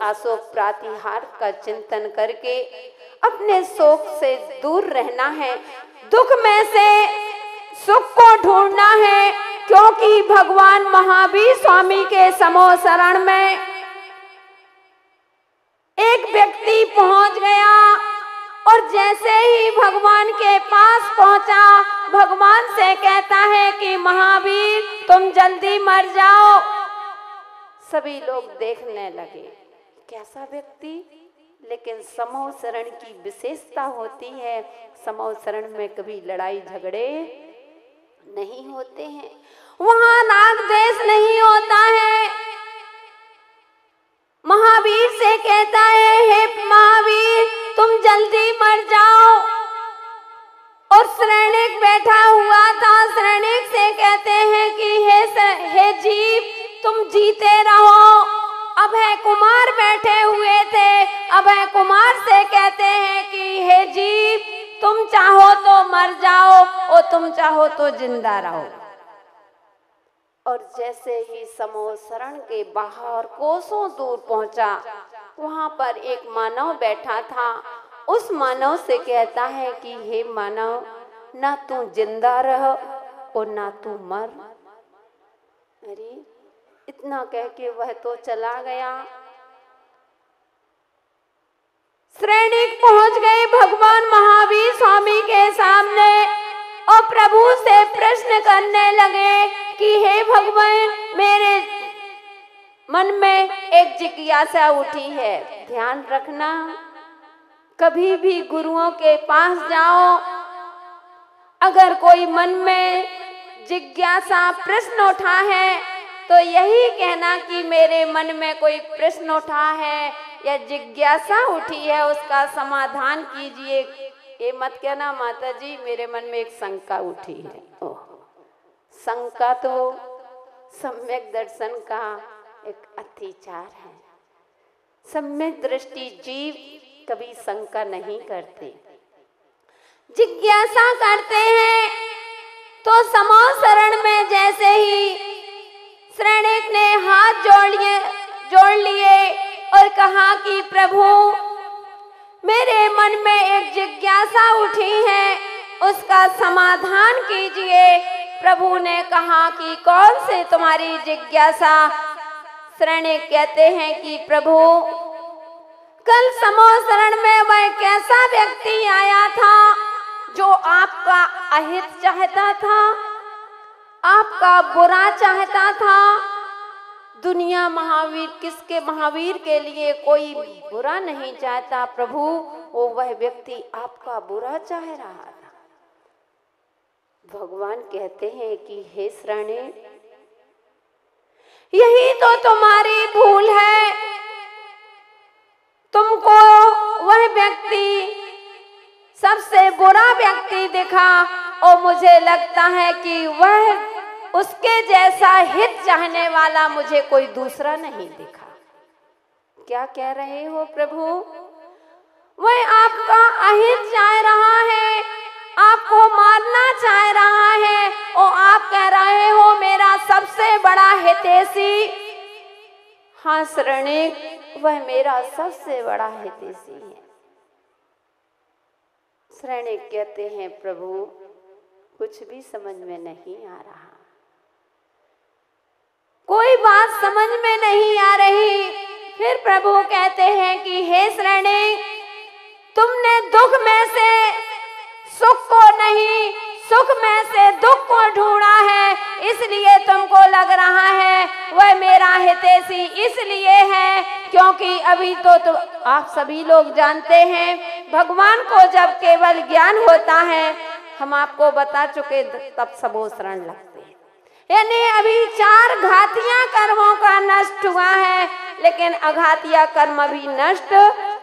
अशोक प्रातिहार का चिंतन करके अपने शोक से दूर रहना है, दुख में से सुख को ढूंढना है, क्योंकि भगवान महावीर स्वामी के समूह शरण में एक व्यक्ति पहुंच गया और जैसे ही भगवान के पास पहुंचा, भगवान से कहता है कि महावीर तुम जल्दी मर जाओ। सभी लोग देखने लगे, कैसा व्यक्ति। लेकिन समूह शरण की विशेषता होती है, समूह शरण में कभी लड़ाई झगड़े नहीं होते हैं, वहां राग द्वेष नहीं होता है। महावीर से कहता है, हे महावीर तुम जल्दी मर जाओ। और श्रेणिक बैठा हुआ था, श्रेणिक से कहते हैं कि हे जीव तुम जीते रहो। अभय कुमार बैठे हुए थे, अभय कुमार से कहते हैं कि हे जीव तुम चाहो तो मर जाओ और तुम चाहो तो जिंदा रहो। और जैसे ही समूह शरण के बाहर कोसों दूर पहुंचा, वहां पर एक मानव बैठा था। उस मानव से कहता है कि हे मानव, ना तू जिंदा रह और ना तू मर। अरे इतना कह के वह तो चला गया। श्रेणिक पहुंच गए भगवान महावीर स्वामी के सामने और प्रभु से प्रश्न करने लगे कि हे भगवान, मेरे मन में एक जिज्ञासा उठी है। ध्यान रखना, कभी भी गुरुओं के पास जाओ, अगर कोई मन में जिज्ञासा प्रश्न उठा है तो यही कहना कि मेरे मन में कोई प्रश्न उठा है या जिज्ञासा उठी है, उसका समाधान कीजिए। ये मत कहना माता जी मेरे मन में एक शंका उठी है। ओह, शंका तो सम्यक दर्शन का एक अतिचार है। सम्यक दृष्टि जीव कभी शंका नहीं करते, जिज्ञासा करते हैं। तो समूह शरण में जैसे ही श्रेणिक ने हाथ जोड़ लिए और कहा कि प्रभु मेरे मन में एक जिज्ञासा उठी है, उसका समाधान कीजिए। प्रभु ने कहा कि कौन से तुम्हारी जिज्ञासा। श्रेणिक कहते हैं कि प्रभु कल समूह शरण में वह कैसा व्यक्ति आया था जो आपका अहित चाहता था, आपका बुरा चाहता था। दुनिया महावीर किसके महावीर के लिए कोई बुरा नहीं चाहता प्रभु, वो वह व्यक्ति आपका बुरा चाह रहा था। भगवान कहते हैं कि हे श्रेणिक, यही तो तुम्हारी भूल है। तुमको वह व्यक्ति सबसे बुरा व्यक्ति दिखा और मुझे लगता है कि वह उसके जैसा हित चाहने वाला मुझे कोई दूसरा नहीं दिखा। क्या कह रहे हो प्रभु? वह आपका अहित चाह रहा है, आपको मारना चाह रहा है और आप कह रहे हो मेरा सबसे बड़ा हितैषी। हाँ श्रेणिक, वह मेरा सबसे बड़ा हितैषी है। श्रेणिक कहते हैं प्रभु कुछ भी समझ में नहीं आ रहा, कोई बात समझ में नहीं आ रही। फिर प्रभु कहते हैं कि हे श्रेणिक, तुमने दुख में से सुख को नहीं, सुख में से दुख को ढूंढा है, इसलिए तुमको लग रहा है वह मेरा हितैषी इसलिए है क्योंकि अभी तो आप सभी लोग जानते हैं भगवान को जब केवल ज्ञान होता है, हम आपको बता चुके, तब समूह शरण लगते हैं। यानी अभी 4 घातिया कर्मों का नष्ट हुआ है, लेकिन अघातिया कर्म अभी नष्ट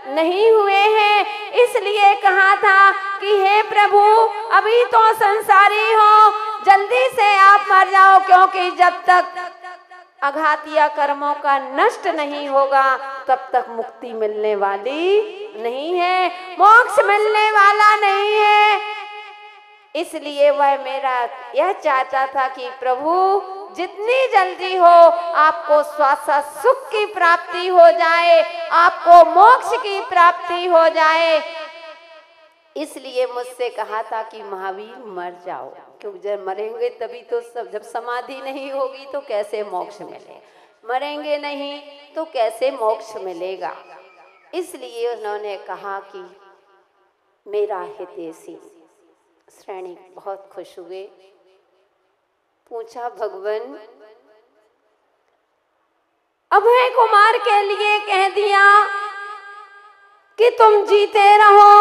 नहीं हुए हैं। इसलिए कहा था कि हे प्रभु अभी तो संसारी हो, जल्दी से आप मर जाओ, क्योंकि जब तक अघातिया कर्मों का नष्ट नहीं होगा तब तक मुक्ति मिलने वाली नहीं है, मोक्ष मिलने वाला नहीं है। इसलिए वह मेरा यह चाहता था कि प्रभु जितनी जल्दी हो आपको शाश्वत सुख की प्राप्ति हो जाए, आपको मोक्ष की प्राप्ति हो जाए। इसलिए मुझसे कहा था कि महावीर मर जाओ, क्योंकि जब मरेंगे तभी तो सब, जब समाधि नहीं होगी तो कैसे मोक्ष मिले, मरेंगे नहीं तो कैसे मोक्ष मिलेगा। इसलिए उन्होंने कहा कि मेरा हितैषी। श्रेणी बहुत खुश हुए। पूछा, भगवान अभय कुमार के लिए कह दिया कि तुम जीते रहो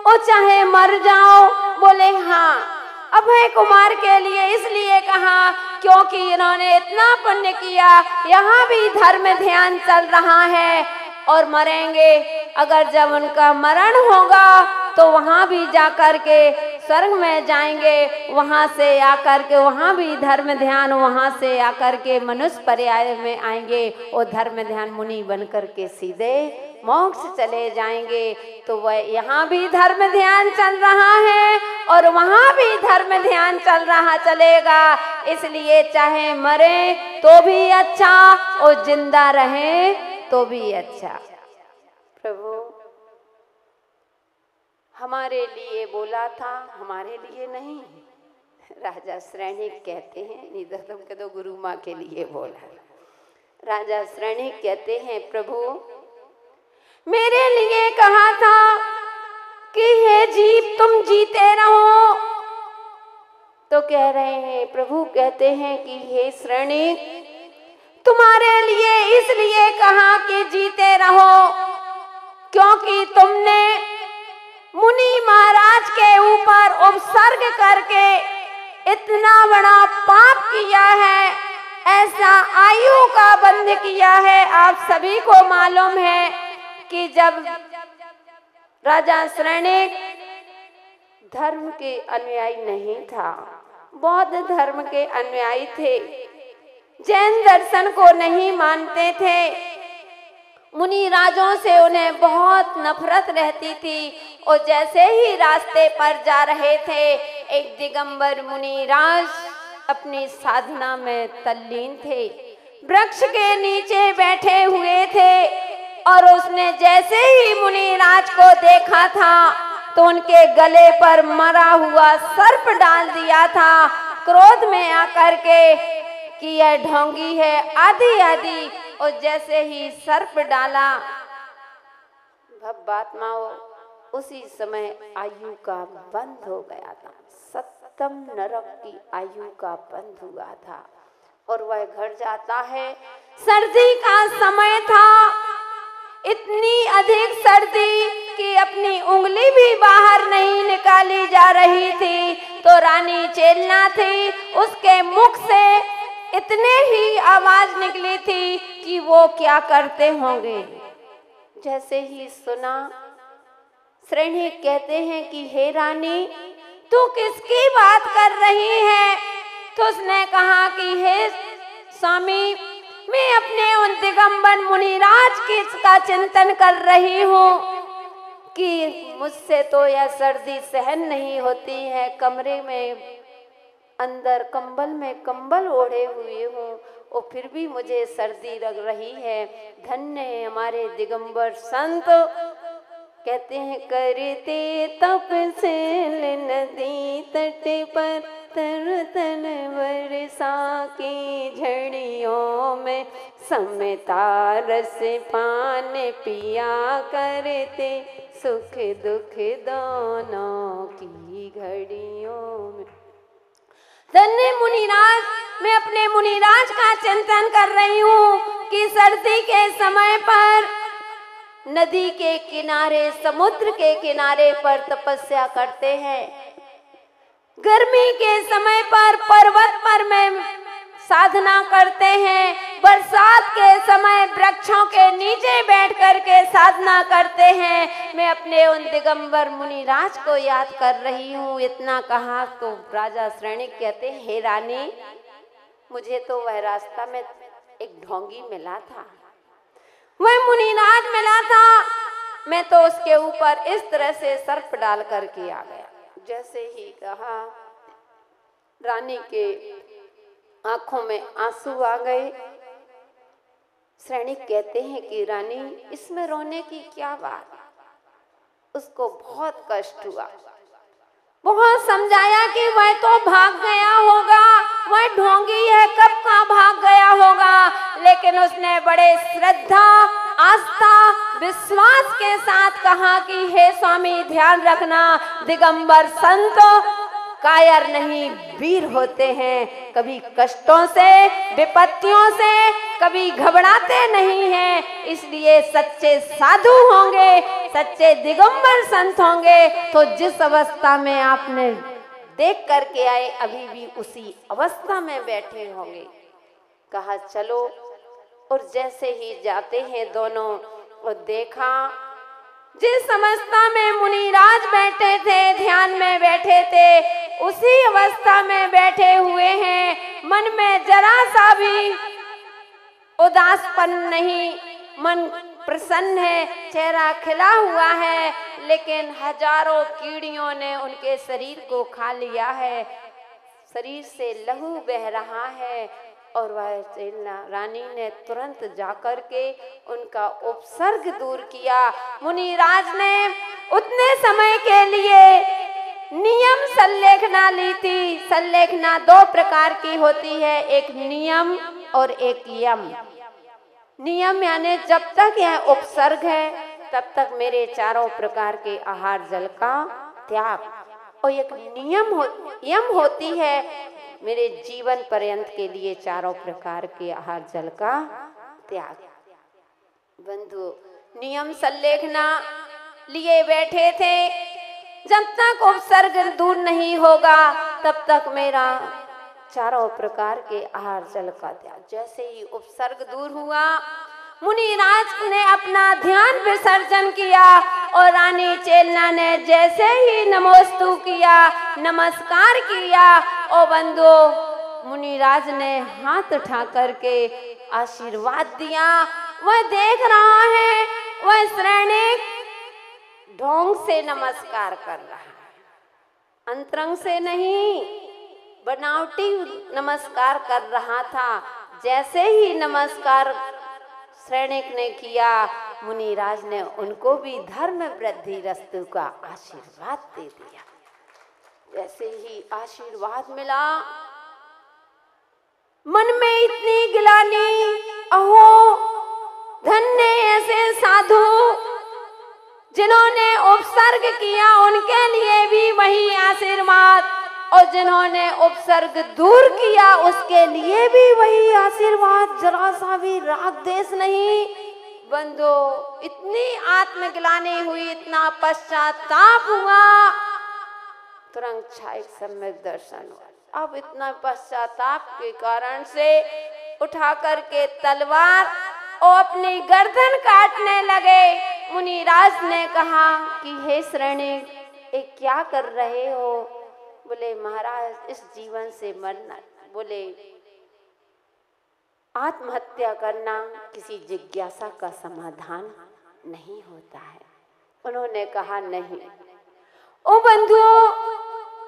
और चाहे मर जाओ? बोले हाँ। अभय कुमार के लिए इसलिए कहा क्योंकि इन्होंने इतना पुण्य किया, यहाँ भी धर्म ध्यान चल रहा है और मरेंगे। अगर जब उनका मरण होगा तो वहाँ भी जाकर के स्वर्ग में जाएंगे, वहाँ से आकर के वहाँ भी धर्म ध्यान, वहाँ से आकर के मनुष्य पर्याय में आएंगे और धर्म ध्यान मुनि बन कर के सीधे मोक्ष चले जाएंगे। तो वह यहाँ भी धर्म ध्यान चल रहा है और वहाँ भी धर्म ध्यान चलेगा। इसलिए चाहे मरे तो भी अच्छा और जिंदा रहे तो भी अच्छा। प्रभु हमारे लिए बोला था, हमारे लिए नहीं। राजा श्रेणी कहते हैं, नहीं तुम के तो गुरु माँ के लिए बोला। राजा श्रेणी कहते हैं, प्रभु मेरे लिए कहा था कि हे जीव तुम जीते रहो। तो कह रहे हैं, प्रभु कहते हैं कि हे श्रेणी तुम्हारे लिए इसलिए कहा कि जीते रहो क्योंकि तुमने मुनि महाराज के ऊपर उपसर्ग करके इतना बड़ा पाप किया है, ऐसा आयु का बंध किया है। आप सभी को मालूम है कि जब राजा श्रेणिक धर्म के अनुयायी नहीं था, बौद्ध धर्म के अनुयायी थे, जैन दर्शन को नहीं मानते थे, मुनि राजों से उन्हें बहुत नफरत रहती थी। और जैसे ही रास्ते पर जा रहे थे, एक दिगंबर मुनि राज अपनी साधना में तल्लीन थे, वृक्ष के नीचे बैठे हुए थे और उसने जैसे ही मुनि राज को देखा था तो उनके गले पर मरा हुआ सर्प डाल दिया था, क्रोध में आकर के कि यह ढोंगी है आदि आदि। और जैसे ही सर्प डाला, भब्बात्माओं उसी समय आयु का बंध हो गया था, सप्तम नरक की आयु का बंध हुआ था और वह घर जाता है। सर्दी का समय था, इतनी अधिक सर्दी कि अपनी उंगली भी बाहर नहीं निकाली जा रही थी। तो रानी चेलना थी, उसके मुख से इतने ही आवाज निकली थी कि वो क्या करते होंगे। जैसे ही सुना, श्रेणी कहते हैं कि हे रानी तू किसकी बात कर रही है? तो उसने कहा कि हे स्वामी मैं अपने उन दिगंबर मुनिराज का चिंतन कर रही हूँ कि मुझसे तो यह सर्दी सहन नहीं होती है, कमरे में अंदर कंबल में कंबल ओढ़े हुए हूँ और फिर भी मुझे सर्दी लग रही है। धन्य है हमारे दिगंबर संत। कहते हैं करते तपस्या नदी तट पर तर तन वर्षा की झड़ियों में समता रस पान पिया करते सुख दुख दोनों की घड़ियों में। धन्य मुनिराज, मैं अपने मुनिराज का चिंतन कर रही हूँ कि सर्दी के समय पर नदी के किनारे, समुद्र के किनारे पर तपस्या करते हैं, गर्मी के समय पर पर्वत पर में साधना करते हैं, बरसात के समय वृक्षों के नीचे बैठ कर के साधना करते हैं। मैं अपने उन दिगंबर मुनिराज को याद कर रही हूँ। इतना कहा तो राजा श्रेणी कहते हैं, हे रानी मुझे तो वह रास्ता में एक ढोंगी मिला था, वह मुनिराज मिला था, मैं तो उसके ऊपर इस तरह से सर्प डाल करके आ गया। जैसे ही कहा, रानी के आंखों में आंसू आ गए। सैनिक कहते हैं कि रानी, इसमें रोने की क्या बात। उसको बहुत कष्ट हुआ, बहुत समझाया कि वह तो भाग गया होगा, वह ढोंगी है, कब का भाग गया होगा। लेकिन उसने बड़े श्रद्धा, आस्था, विश्वास के साथ कहा कि हे स्वामी, ध्यान रखना, दिगंबर संत कायर नहीं, वीर होते हैं। कभी कष्टों से, विपत्तियों से कभी घबराते नहीं हैं। इसलिए सच्चे साधु होंगे, सच्चे दिगंबर संत होंगे तो जिस अवस्था में आपने देख करके आए, अभी भी उसी अवस्था में बैठे होंगे। कहा चलो। और जैसे ही जाते हैं दोनों, और देखा जिस अवस्था में मुनिराज बैठे थे, ध्यान में बैठे थे, उसी अवस्था में बैठे हुए हैं। मन में जरा सा भी उदासपन नहीं, मन प्रसन्न है, चेहरा खिला हुआ है। लेकिन हजारों कीड़ियों ने उनके शरीर को खा लिया है, शरीर से लहू बह रहा है। और वह रानी ने तुरंत जाकर के उनका उपसर्ग दूर किया। मुनिराज ने उतने समय के लिए नियम संलेखना ली थी। संलेखना दो प्रकार की होती है, एक नियम और एक यम। नियम यानी जब तक यह उपसर्ग है तब तक मेरे चारों प्रकार के आहार जल का त्याग। और एक यम होती है मेरे जीवन पर्यंत के लिए चारों प्रकार के आहार जल का त्याग। बंधु, नियम संलेखना लिए बैठे थे। जब तक उपसर्ग दूर नहीं होगा तब तक मेरा चारों प्रकार के आहार जल का त्याग। जैसे ही उपसर्ग दूर हुआ, मुनिराज ने अपना ध्यान विसर्जन किया और रानी चेलना ने जैसे ही नमोस्तु किया, नमस्कार किया, और बंधु मुनिराज ने हाथ उठा करके आशीर्वाद दिया। वह देख रहा है, वह सैनिक ढोंग से नमस्कार कर रहा है, अंतरंग से नहीं, बनावटी नमस्कार कर रहा था। जैसे ही नमस्कार सैनिक ने किया, मुनिराज ने उनको भी धर्म वृद्धि रस्तु का आशीर्वाद दे दिया। जैसे ही आशीर्वाद मिला, मन में इतनी गिलानी, अहो धन्य ऐसे साधु जिन्होंने उपसर्ग किया, उनके लिए भी वही आशीर्वाद, और जिन्होंने उपसर्ग दूर किया उसके लिए भी वही आशीर्वाद। जरा सा भी राग देश नहीं। बंधु, इतनी आत्मग्लानि हुई, इतना पश्चाताप हुआ, तुरंत छाया सम्यक दर्शन हुआ। अब इतना पश्चाताप के कारण से उठा करके तलवार और अपनी गर्दन काटने लगे। मुनिराज ने कहा कि हे सैनिक, ये क्या कर रहे हो? बोले महाराज, इस जीवन से मरना, बोले आत्महत्या करना किसी जिज्ञासा का समाधान नहीं होता है। उन्होंने कहा नहीं। ओ बंधुओं,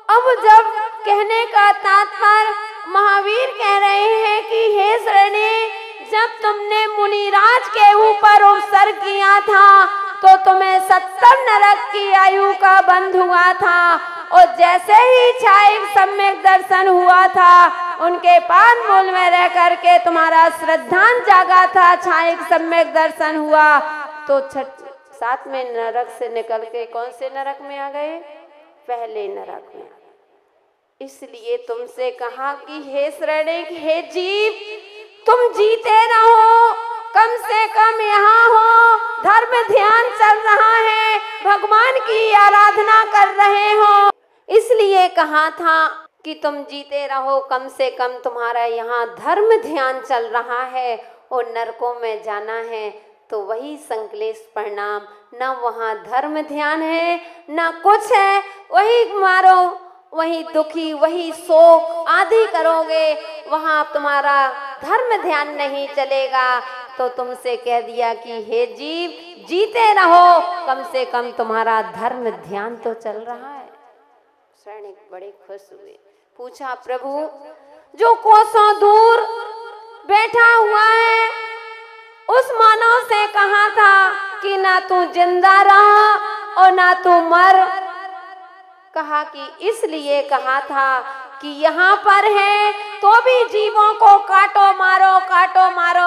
अब जब कहने का तात्पर्य महावीर कह रहे हैं कि हे सैनिक, जब तुमने मुनिराज के ऊपर उपसर्ग किया था तो तुम्हें 70 नरक की आयु का बंध हुआ था। और जैसे ही छाया सम्यक दर्शन हुआ था, उनके पाद मूल में रह करके तुम्हारा श्रद्धान जागा था, छाया सम्यक दर्शन हुआ तो 7वें नरक से निकल के कौन से नरक में आ गए? पहले नरक में। इसलिए तुमसे कहा कि हे सैनिक, हे जीव, तुम जीते रहो, कम से कम यहाँ हो, धर्म ध्यान चल रहा है, भगवान की आराधना कर रहे हो। इसलिए कहा था कि तुम जीते रहो, कम से कम तुम्हारा यहाँ धर्म ध्यान चल रहा है। और नरकों में जाना है तो वही संकलेश परिणाम, न वहाँ धर्म ध्यान है न कुछ है, वही मारो, वही दुखी, वही शोक आदि करोगे, वहाँ तुम्हारा धर्म ध्यान नहीं चलेगा। तो तुमसे कह दिया कि हे जीव, जीते रहो, कम से कम तुम्हारा धर्म ध्यान तो चल रहा है। सैनिक बड़े खुश हुए। पूछा प्रभु, जो कोसों दूर बैठा हुआ है उस मानव से कहा था कि ना तू जिंदा रहा और ना तू मर। कहा कि इसलिए कहा था कि यहाँ पर है तो भी जीवों को काटो मारो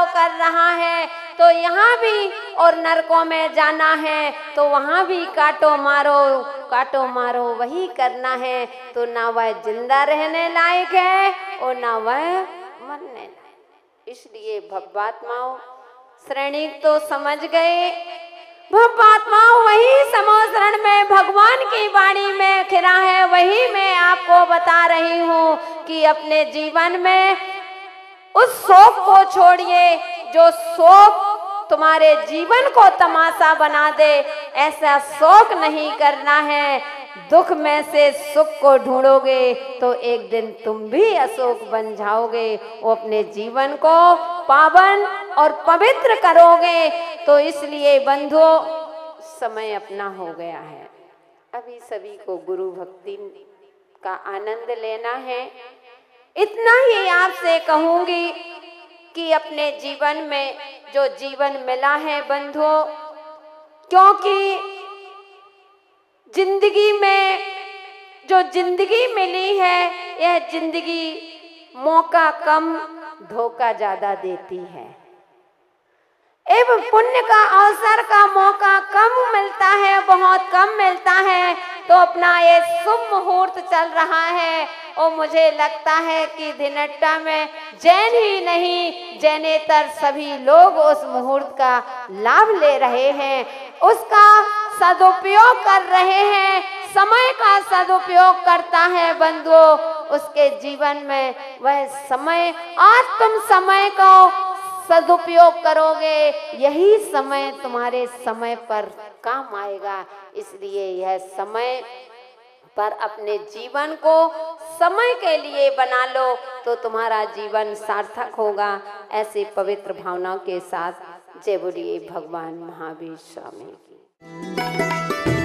कर रहा है, तो यहाँ भी और नरकों में जाना है तो वहाँ भी काटो मारो वही करना है। तो ना वह जिंदा रहने लायक है और ना वह मरने लायक। इसलिए भव्यात्माओं, श्रेणिक तो समझ गए। भव्यात्माओं, वही समोसरण में भगवान की वाणी में खिरा है, वही मैं आपको बता रही हूँ कि अपने जीवन में उस शोक को छोड़िए जो शोक तुम्हारे जीवन को तमाशा बना दे। ऐसा शोक नहीं करना है। दुख में से सुख को ढूंढोगे तो एक दिन तुम भी अशोक बन जाओगे। वो अपने जीवन को पावन और पवित्र करोगे। तो इसलिए बंधुओं, समय अपना हो गया है। अभी सभी को गुरु भक्ति का आनंद लेना है। इतना ही आपसे कहूंगी कि अपने जीवन में जो जीवन मिला है बंधुओं, क्योंकि जिंदगी में जो जिंदगी मिली है, यह जिंदगी मौका कम धोखा ज्यादा देती है। एवं पुण्य का अवसर का मौका कम मिलता है, बहुत कम मिलता है। तो अपना ये शुभ मुहूर्त चल रहा है और मुझे लगता है कि दिनट्टा में जैन ही नहीं, जैनेतर सभी लोग उस मुहूर्त का लाभ ले रहे हैं, उसका सदुपयोग कर रहे हैं। समय का सदुपयोग करता है बंधुओं, उसके जीवन में वह समय, आज तुम समय को सदुपयोग करोगे, यही समय तुम्हारे समय पर काम आएगा। इसलिए यह समय पर अपने जीवन को समय के लिए बना लो तो तुम्हारा जीवन सार्थक होगा। ऐसी पवित्र भावनाओं के साथ जय बोलिए भगवान महावीर स्वामी की।